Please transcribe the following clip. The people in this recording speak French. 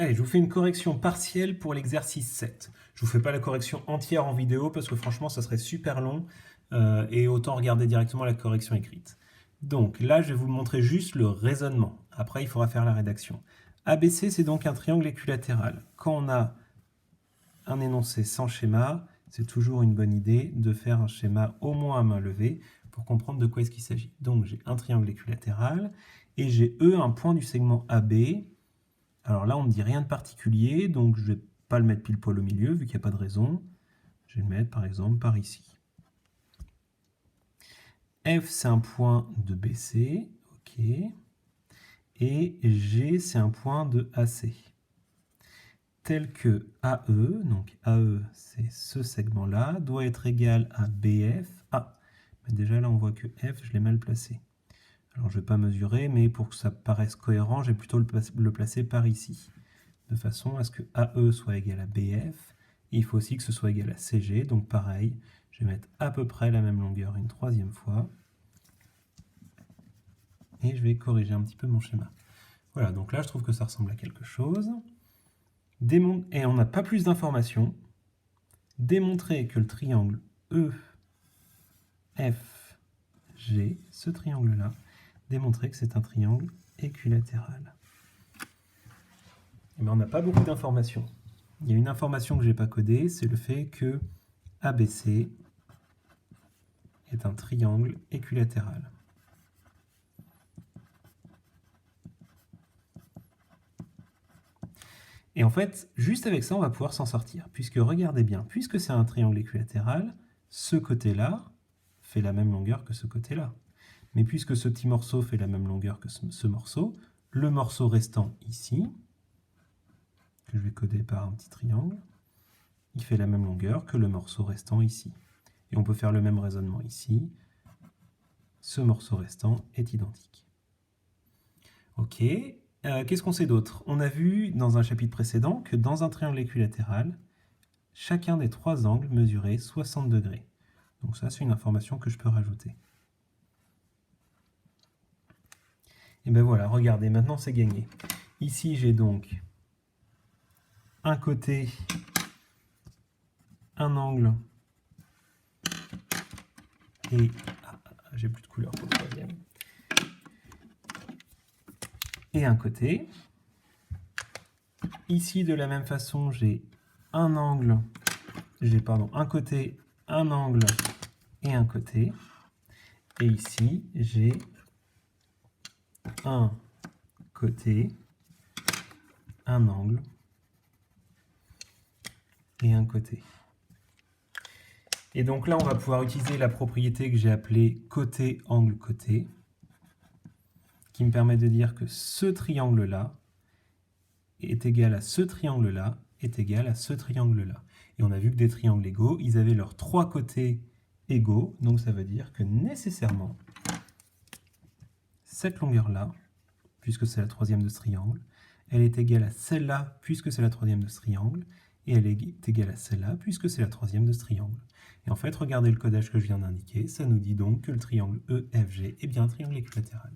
Allez, je vous fais une correction partielle pour l'exercice 7. Je ne vous fais pas la correction entière en vidéo parce que franchement, ça serait super long et autant regarder directement la correction écrite. Donc là, je vais vous montrer juste le raisonnement. Après, il faudra faire la rédaction. ABC, c'est donc un triangle équilatéral. Quand on a un énoncé sans schéma, c'est toujours une bonne idée de faire un schéma au moins à main levée pour comprendre de quoi est-ce qu'il s'agit. Donc j'ai un triangle équilatéral et j'ai E, un point du segment AB. Alors là, on ne me dit rien de particulier, donc je ne vais pas le mettre pile poil au milieu, vu qu'il n'y a pas de raison. Je vais le mettre, par exemple, par ici. F, c'est un point de BC, ok. Et G, c'est un point de AC. Tel que AE, donc AE, c'est ce segment-là, doit être égal à BF. Ah, mais déjà là, on voit que F, je l'ai mal placé. Alors, je ne vais pas mesurer, mais pour que ça paraisse cohérent, je vais plutôt le placer par ici, de façon à ce que AE soit égal à BF. Et il faut aussi que ce soit égal à CG, donc pareil, je vais mettre à peu près la même longueur une troisième fois. Et je vais corriger un petit peu mon schéma. Voilà, donc là, je trouve que ça ressemble à quelque chose. Et on n'a pas plus d'informations. Démontrer que le triangle EFG, ce triangle-là, démontrer que c'est un triangle équilatéral. Mais on n'a pas beaucoup d'informations. Il y a une information que je n'ai pas codée, c'est le fait que ABC est un triangle équilatéral. Et en fait, juste avec ça, on va pouvoir s'en sortir. Puisque, regardez bien, puisque c'est un triangle équilatéral, ce côté-là fait la même longueur que ce côté-là. Mais puisque ce petit morceau fait la même longueur que ce morceau, le morceau restant ici, que je vais coder par un petit triangle, il fait la même longueur que le morceau restant ici. Et on peut faire le même raisonnement ici. Ce morceau restant est identique. Ok. Qu'est-ce qu'on sait d'autre? On a vu dans un chapitre précédent que dans un triangle équilatéral, chacun des trois angles mesurait 60 degrés. Donc ça, c'est une information que je peux rajouter. Et bien voilà, regardez, maintenant c'est gagné. Ici, j'ai donc un côté, un angle, et... j'ai plus de couleur pour le troisième. Et un côté. Ici, de la même façon, j'ai un angle, un côté, un angle et un côté. Et ici, j'ai un côté, un angle et un côté. Et donc là, on va pouvoir utiliser la propriété que j'ai appelée côté, angle, côté, qui me permet de dire que ce triangle-là est égal à ce triangle-là, est égal à ce triangle-là. Et on a vu que des triangles égaux, ils avaient leurs trois côtés égaux, donc ça veut dire que nécessairement, cette longueur-là, puisque c'est la troisième de ce triangle, elle est égale à celle-là, puisque c'est la troisième de ce triangle, et elle est égale à celle-là, puisque c'est la troisième de ce triangle. Et en fait, regardez le codage que je viens d'indiquer, ça nous dit donc que le triangle EFG est bien un triangle équilatéral.